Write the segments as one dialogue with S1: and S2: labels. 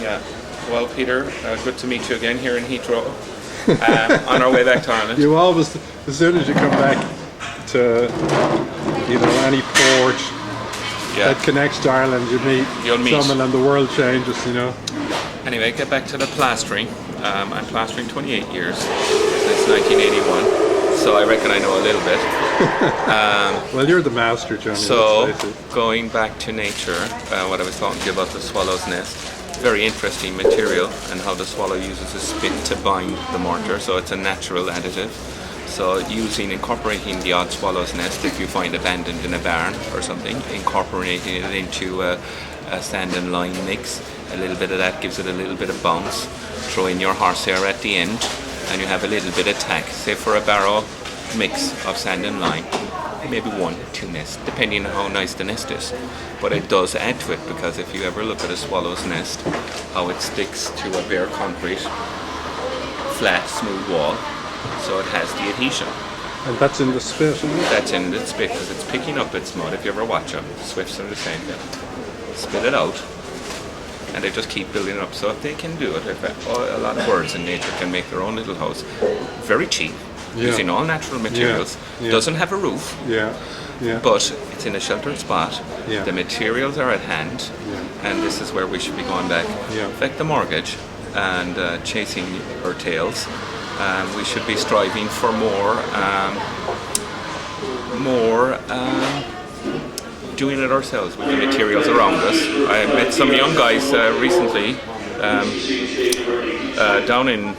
S1: Yeah. Well, Peter, good to meet you again here in Heathrow. On our way back to Ireland.
S2: You always, as soon as you come back to, any port that connects to Ireland, you'll meet someone and the world changes,
S1: Anyway, get back to the plastering. I'm plastering 28 years since 1981, so I reckon I know a little bit.
S2: Well, you're the master, Johnny.
S1: So, going back to nature, what I was talking to you about the swallow's nest, very interesting material and how the swallow uses a spit to bind the mortar, so it's a natural additive. So incorporating the odd swallow's nest, if you find abandoned in a barn or something, incorporating it into a sand and lime mix, a little bit of that gives it a little bit of bounce. Throw in your horsehair at the end and you have a little bit of tack. Say for a barrel mix of sand and lime, maybe 1-2 nests, depending on how nice the nest is. But it does add to it, because if you ever look at a swallow's nest, how it sticks to a bare concrete, flat, smooth wall, so it has the adhesion.
S2: And that's in the spit, isn't it?
S1: That's in the spit, because it's picking up its mud. If you ever watch them, swifts are the same thing. Spit it out, and they just keep building it up. So if they can do it, a lot of birds in nature can make their own little house, very cheap, using all natural materials, doesn't have a roof, but it's in a sheltered spot, the materials are at hand, and this is where we should be going back. Affect the mortgage and chasing our tails. We should be striving for more doing it ourselves with the materials around us. I met some young guys recently down in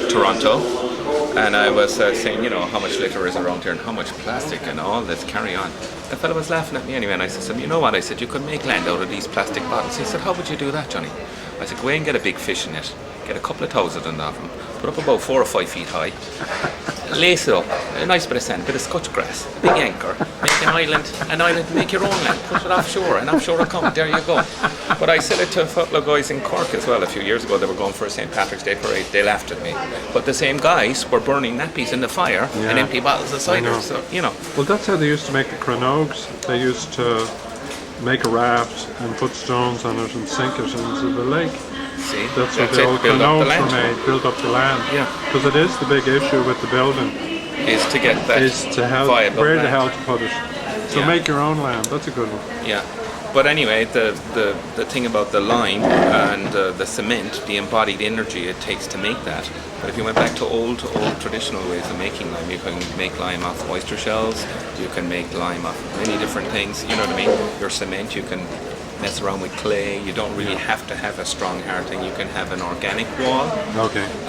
S1: Toronto, and I was saying, how much litter is around here and how much plastic and all this, carry on. The fellow was laughing at me anyway, and I said, you know what? I said, you could make land out of these plastic bottles. He said, how would you do that, Johnny? I said, go away and get a big fish net, get a couple of thousand of them, put up about 4 or 5 feet high, lace it up, a nice bit of sand, a bit of scotch grass, a big anchor, make an island, make your own land, put it offshore, and offshore will come, there you go. But I said it to a couple of guys in Cork as well a few years ago. They were going for a St. Patrick's Day parade. They laughed at me. But the same guys were burning nappies in the fire and empty bottles of cider. So,
S2: Well, that's how they used to make the cronogues. They used to make a raft and put stones on it and sink it into the lake.
S1: See,
S2: that's what the old cronogues were made, build up the land.
S1: Yeah.
S2: Because it is the big issue with the building.
S1: Is to get that viable
S2: where
S1: land.
S2: the hell to put it. So make your own land. That's a good one.
S1: Yeah. But anyway, the thing about the lime and the cement, the embodied energy it takes to make that. But if you went back to old traditional ways of making lime, you can make lime off oyster shells, you can make lime off many different things, you know what I mean? Your cement, you can mess around with clay. You don't really have to have a strong hard thing. You can have an organic wall,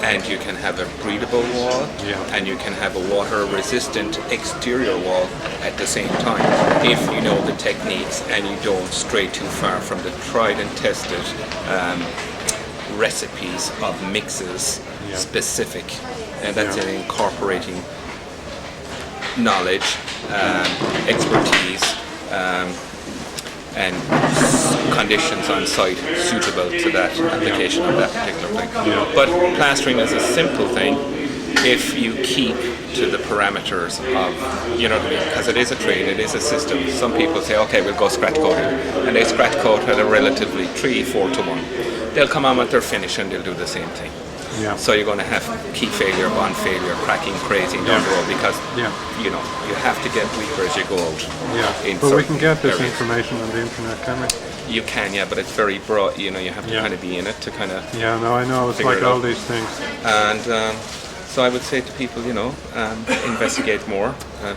S1: and you can have a breathable wall, and you can have a water-resistant exterior wall at the same time, if you know the techniques and you don't stray too far from the tried and tested recipes of mixes specific, and that's in incorporating knowledge, expertise, and conditions on site suitable to that application of that particular thing. But plastering is a simple thing if you keep to the parameters of, you know what I mean, because it is a trade, it is a system. Some people say, okay, we'll go scratch coat it, and they scratch coat at a relatively 3-4 to 1. They'll come on with their finish and they'll do the same thing. So you're going to have key failure, bond failure, cracking, crazing down the road, because you have to get weaker as you go out.
S2: But we can get this information on the internet, can we?
S1: You can, but it's very broad. You have to kind of be in it to kind of.
S2: Yeah, no, I know. It's like all these things.
S1: And so I would say to people, investigate more,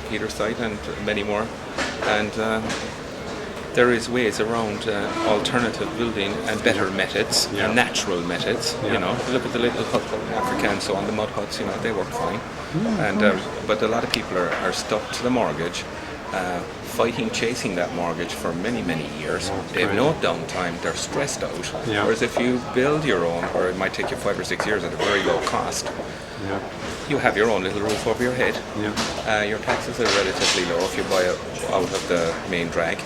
S1: Peter's site and many more, and there is ways around alternative building and better methods and natural methods. Look at the little hut African, so on the mud huts, they work fine. But a lot of people are stuck to the mortgage, chasing that mortgage for many, many years. They have no downtime. They're stressed out. Whereas if you build your own, or it might take you 5 or 6 years at a very low cost, you have your own little roof over your head. Your taxes are relatively low if you buy it out of the main drag.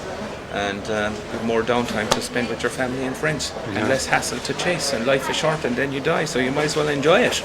S1: And more downtime to spend with your family and friends, and less hassle to chase. And life is short, and then you die, so you might as well enjoy it.